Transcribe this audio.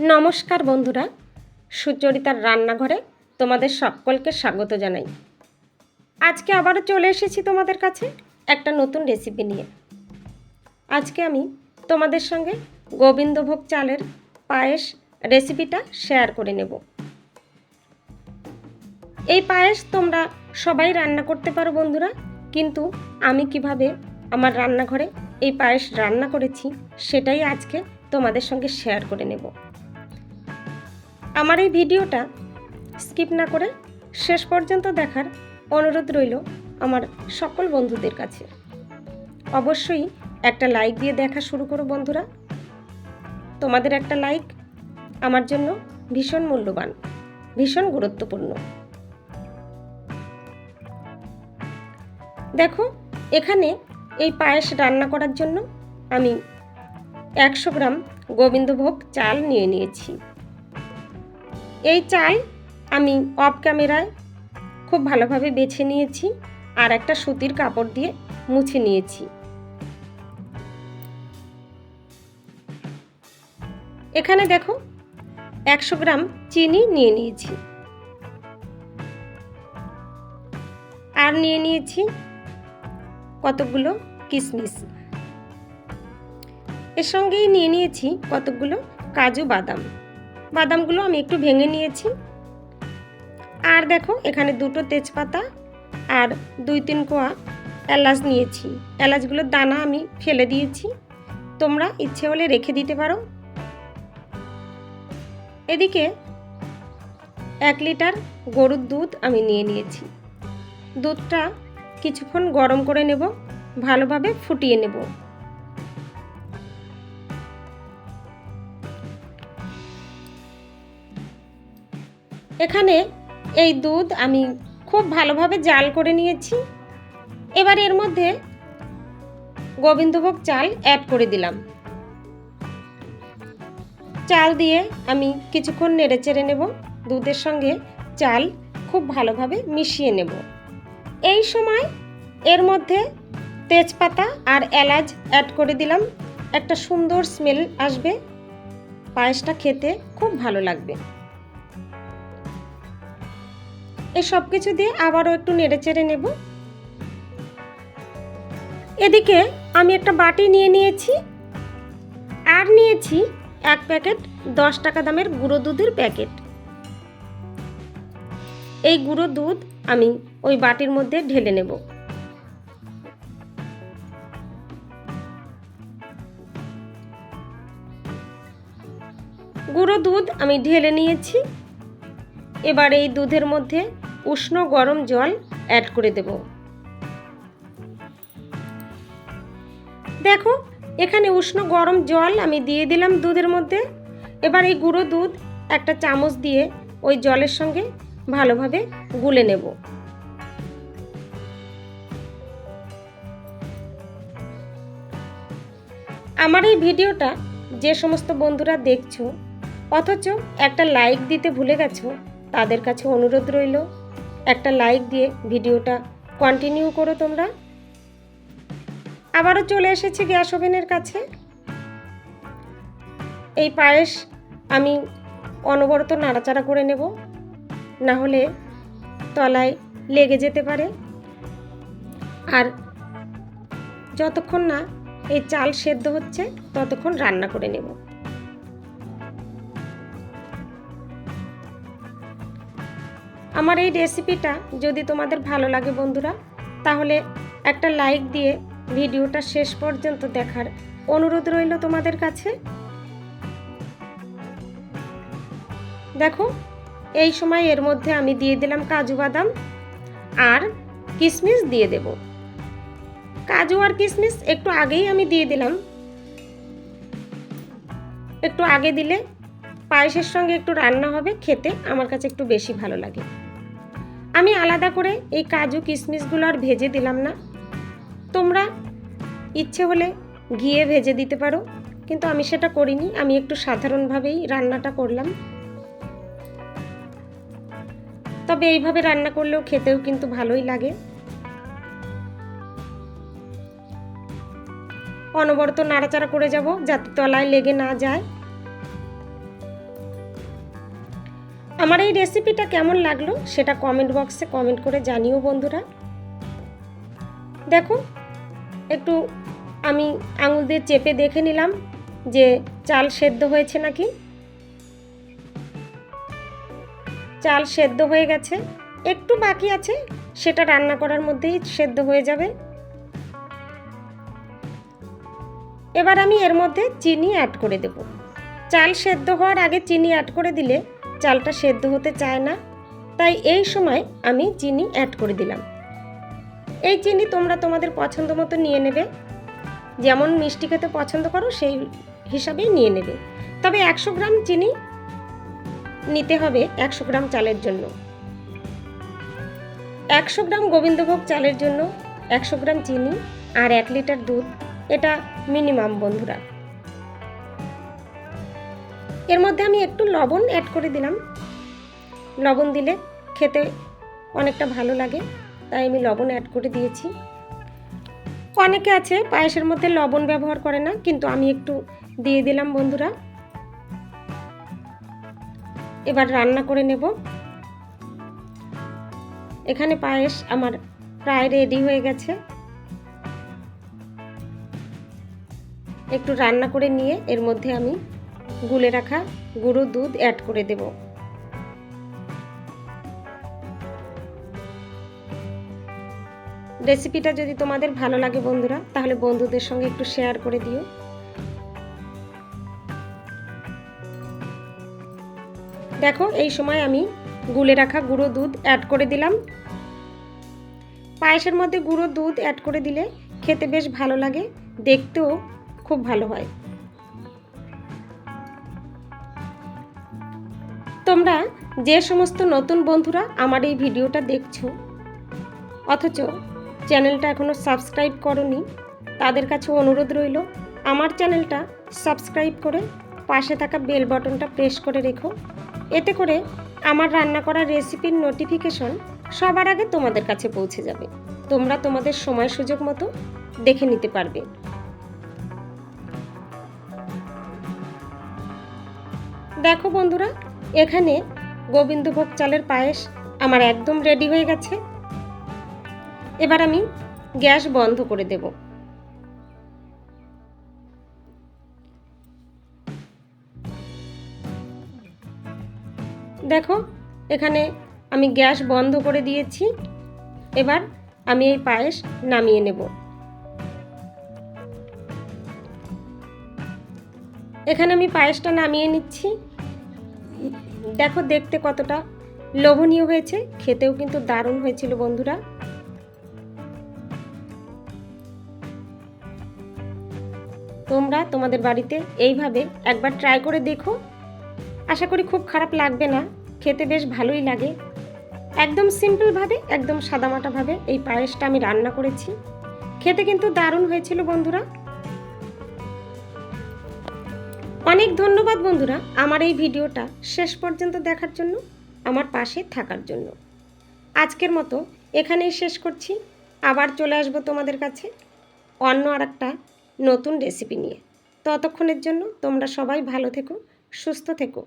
নমস্কার বন্ধুরা, সুচরিতার রান্নাঘরে তোমাদের সকলকে স্বাগত জানাই। আজকে আবারও চলে এসেছি তোমাদের কাছে একটা নতুন রেসিপি নিয়ে। আজকে আমি তোমাদের সঙ্গে গোবিন্দভোগ চালের পায়েস রেসিপিটা শেয়ার করে নেব। এই পায়েস তোমরা সবাই রান্না করতে পারো বন্ধুরা, কিন্তু আমি কিভাবে আমার রান্নাঘরে এই পায়েস রান্না করেছি সেটাই আজকে তোমাদের সঙ্গে শেয়ার করে নেব। আমার এই ভিডিওটা স্কিপ না করে শেষ পর্যন্ত দেখার অনুরোধ রইল আমার সকল বন্ধুদের কাছে। অবশ্যই একটা লাইক দিয়ে দেখা শুরু করো বন্ধুরা। তোমাদের একটা লাইক আমার জন্য ভীষণ মূল্যবান, ভীষণ গুরুত্বপূর্ণ। দেখো, এখানে এই পায়েস রান্না করার জন্য আমি 100 গ্রাম গোবিন্দভোগ চাল নিয়ে নিয়েছি। এই চাল আমি অফ ক্যামেরায় খুব ভালোভাবে বেছে নিয়েছি আর একটা সুতির কাপড় দিয়ে মুছে নিয়েছি। এখানে দেখো 100 গ্রাম চিনি নিয়ে নিয়েছি আর নিয়ে নিয়েছি কতগুলো কিশমিশ। এর সঙ্গেই নিয়ে নিয়েছি কতগুলো কাজু বাদাম। বাদামগুলো আমি একটু ভেঙে নিয়েছি। আর দেখো এখানে 2টো তেজপাতা আর 2-3 কোয়া এলাচ নিয়েছি। এলাচগুলোর দানা আমি ফেলে দিয়েছি, তোমরা ইচ্ছে হলে রেখে দিতে পারো। এদিকে 1 লিটার গরুর দুধ আমি নিয়ে নিয়েছি। দুধটা কিছুক্ষণ গরম করে নেব, ভালোভাবে ফুটিয়ে নেব। এখানে এই দুধ আমি খুব ভালোভাবে জাল করে নিয়েছি। এবার এর মধ্যে গোবিন্দভোগ চাল অ্যাড করে দিলাম। চাল দিয়ে আমি কিছুক্ষণ নেড়েচেড়ে নেব। দুধের সঙ্গে চাল খুব ভালোভাবে মিশিয়ে নেব। এই সময় এর মধ্যে তেজপাতা আর এলাচ অ্যাড করে দিলাম। একটা সুন্দর স্মেল আসবে, পায়েসটা খেতে খুব ভালো লাগবে। এই সব কিছু দিয়ে আবারও একটু নেড়েচেড়ে নেব। এদিকে আমি একটা বাটি নিয়ে নিয়েছি আর নিয়েছি 1 প্যাকেট 10 টাকা দামের গুঁড়ো দুধের প্যাকেট। এই গুঁড়ো দুধ আমি ওই বাটির মধ্যে ঢেলে নেব। গুঁড়ো দুধ আমি ঢেলে নিয়েছি। এবার এই দুধের মধ্যে উষ্ণ গরম জল অ্যাড করে দেব। দেখো এখানে উষ্ণ গরম জল আমি দিয়ে দিলাম দুধের মধ্যে। এবার এই গুঁড়ো দুধ একটা চামচ দিয়ে ওই জলের সঙ্গে ভালোভাবে গুলে নেব। আমার এই ভিডিওটা যে সমস্ত বন্ধুরা দেখছো অথচ একটা লাইক দিতে ভুলে গেছো, তাদের কাছে অনুরোধ রইল একটা লাইক দিয়ে ভিডিওটা কন্টিনিউ করো তোমরা। আবারও চলে এসেছি গ্যাস ওভেনের কাছে। এই পায়েস আমি অনবরত নাড়াচাড়া করে নেব, না হলে তলায় লেগে যেতে পারে। আর যতক্ষণ না এই চাল সেদ্ধ হচ্ছে ততক্ষণ রান্না করে নেব। আমার এই রেসিপিটা যদি তোমাদের ভালো লাগে বন্ধুরা, তাহলে একটা লাইক দিয়ে ভিডিওটা শেষ পর্যন্ত দেখার অনুরোধ রইল তোমাদের কাছে। দেখো এই সময় এর মধ্যে আমি দিয়ে দিলাম কাজু বাদাম আর কিশমিশ দিয়ে দেব। কাজু আর কিশমিশ একটু আগেই আমি দিয়ে দিলাম। একটু আগে দিলে পায়েসের সঙ্গে একটু রান্না হবে, খেতে আমার কাছে একটু বেশি ভালো লাগে। আমি আলাদা করে এই কাজু কিশমিশগুলো আর ভেজে দিলাম না। তোমরা ইচ্ছে হলে ঘিয়ে ভেজে দিতে পারো, কিন্তু আমি সেটা করিনি। আমি একটু সাধারণভাবেই রান্নাটা করলাম। তবে এইভাবে রান্না করলেও খেতেও কিন্তু ভালোই লাগে। অনবরত নাড়াচাড়া করে যাব যাতে তলায় লেগে না যায়। আমার এই রেসিপিটা কেমন লাগলো সেটা কমেন্ট বক্সে কমেন্ট করে জানিও বন্ধুরা। দেখো একটু আমি আঙুল দিয়ে চেপে দেখে নিলাম যে চাল সেদ্ধ হয়েছে নাকি। চাল সেদ্ধ হয়ে গেছে, একটু বাকি আছে, সেটা রান্না করার মধ্যেই সেদ্ধ হয়ে যাবে। এবার আমি এর মধ্যে চিনি অ্যাড করে দেব। চাল সেদ্ধ হওয়ার আগে চিনি অ্যাড করে দিলে চালটা সেদ্ধ হতে চায় না, তাই এই সময় আমি চিনি অ্যাড করে দিলাম। এই চিনি তোমরা তোমাদের পছন্দ মতো নিয়ে নেবে, যেমন মিষ্টি খেতে পছন্দ করো সেই হিসাবেই নিয়ে নেবে। তবে 100 গ্রাম চিনি নিতে হবে 100 গ্রাম চালের জন্য। 100 গ্রাম গোবিন্দভোগ চালের জন্য 100 গ্রাম চিনি আর 1 লিটার দুধ, এটা মিনিমাম বন্ধুরা। এর মধ্যে আমি একটু লবণ অ্যাড করে দিলাম। লবণ দিলে খেতে অনেকটা ভালো লাগে, তাই আমি লবণ অ্যাড করে দিয়েছি। অনেকে আছে পায়েসের মধ্যে লবণ ব্যবহার করে না, কিন্তু আমি একটু দিয়ে দিলাম বন্ধুরা। এবার রান্না করে নেব। এখানে পায়েস আমার প্রায় রেডি হয়ে গেছে। একটু রান্না করে নিয়ে এর মধ্যে আমি গুলে রাখা গুঁড়ো দুধ অ্যাড করে দেব। রেসিপিটা যদি তোমাদের ভালো লাগে বন্ধুরা, তাহলে বন্ধুদের সঙ্গে একটু শেয়ার করে দিও। দেখো এই সময় আমি গুলে রাখা গুঁড়ো দুধ অ্যাড করে দিলাম। পায়েসের মধ্যে গুঁড়ো দুধ অ্যাড করে দিলে খেতে বেশ ভালো লাগে, দেখতেও খুব ভালো হয়। তোমরা যে সমস্ত নতুন বন্ধুরা আমার এই ভিডিওটা দেখছো অথচ চ্যানেলটা এখনও সাবস্ক্রাইব করোনি, তাদের কাছে অনুরোধ রইল আমার চ্যানেলটা সাবস্ক্রাইব করে পাশে থাকা বেল বাটনটা প্রেস করে রেখো। এতে করে আমার রান্না করা রেসিপির নোটিফিকেশন সবার আগে তোমাদের কাছে পৌঁছে যাবে। তোমরা তোমাদের সময় সুযোগ মতো দেখে নিতে পারবে। দেখো বন্ধুরা, এখানে গোবিন্দভোগ চালের পায়েস আমার একদম রেডি হয়ে গেছে। এবার আমি গ্যাস বন্ধ করে দেব। দেখো এখানে আমি গ্যাস বন্ধ করে দিয়েছি। এবার আমি এই পায়েস নামিয়ে নেব। এখানে আমি পায়েসটা নামিয়ে নিচ্ছি। দেখো দেখতে কতটা লোভনীয় হয়েছে, খেতেও কিন্তু দারুণ হয়েছিল বন্ধুরা। তোমরা তোমাদের বাড়িতে এইভাবে একবার ট্রাই করে দেখো, আশা করি খুব খারাপ লাগবে না, খেতে বেশ ভালোই লাগে। একদম সিম্পলভাবে, একদম সাদামাটাভাবে এই পায়েসটা আমি রান্না করেছি, খেতে কিন্তু দারুণ হয়েছিল বন্ধুরা। অনেক ধন্যবাদ বন্ধুরা আমার এই ভিডিওটা শেষ পর্যন্ত দেখার জন্য, আমার পাশে থাকার জন্য। আজকের মতো এখানেই শেষ করছি। আবার চলে আসবো তোমাদের কাছে অন্য আরেকটা নতুন রেসিপি নিয়ে। ততক্ষণের জন্য তোমরা সবাই ভালো থেকো, সুস্থ থেকো।